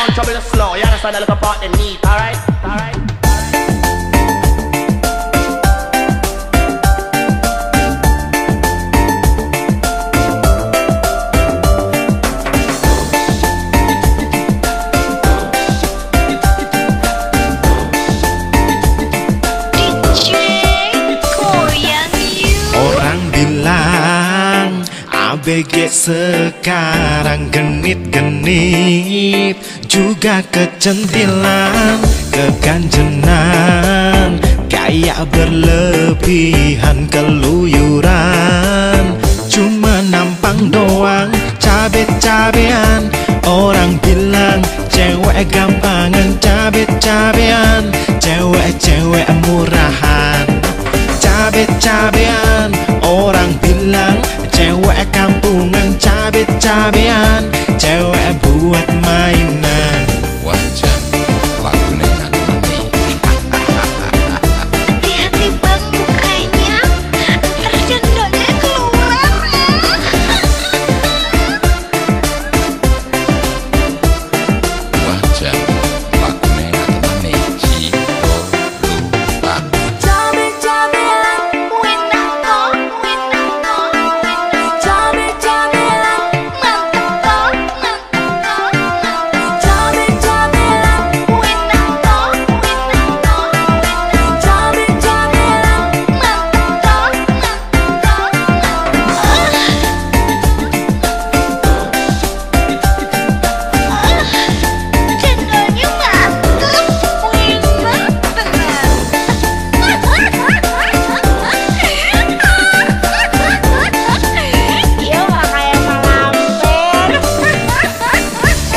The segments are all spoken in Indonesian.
down, trouble the slow. You understand the little part they need, alright? Alright? ABG sekarang genit-genit, juga kecentilan, keganjenan, kayak berlebihan, keluyuran. Cuma nampang doang, cabe-cabean. Orang bilang cewek gampangan, cabe-cabean. Cewek-cewek murahan, cabe-cabean. Orang bilang cewek kampungan, cabe-cabean. Cewek buat mainan. Wajah lagunya nanti. Hati-hati bang mukanya, ntar jandanya keluar. Wajah lagunya nanti. Hito lupa. Cabe-cabean, winang kok, winang kok. Cabe-cabean, mantep kok, mantep kok. Cabe-cabean, winang kok, winang kok. Cabe-cabean, mantep kok, mantep kok. Cendolnya mantep, wina bener. Iya mah kayak malampir.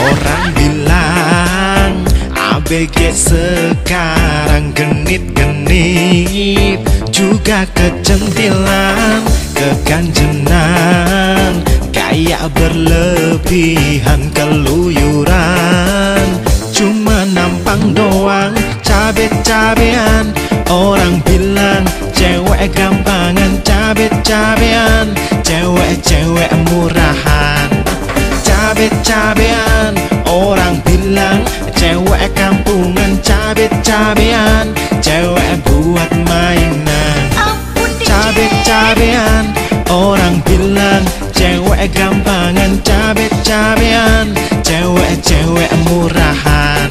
Orang bilang ABG sekarang genit-genit, juga kecentilan, keganjenan, kayak berlebihan, keluyuran. Cuma nampang doang, cabe-cabean. Orang bilang cewek gampangan, cabe-cabean. Cewek-cewek murahan, cabe-cabean. Orang bilang cewek kampungan, cabe-cabean. Cewek buat mainan, Ampun deh. cabe-cabean. Orang bilang cewek gampangan, cabe-cabean. Cewek-cewek murahan,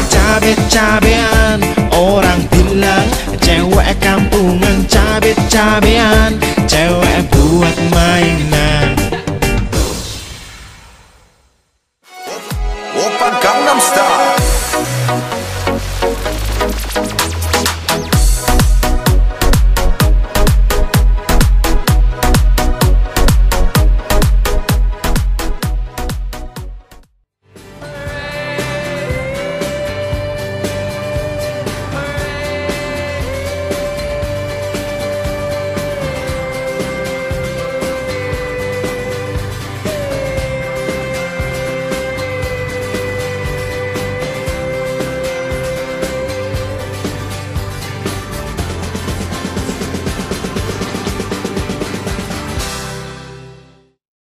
cabe-cabean. Orang bilang cewek kampungan, cabe-cabean. Cewek buat mainan. Open Gangnam Style.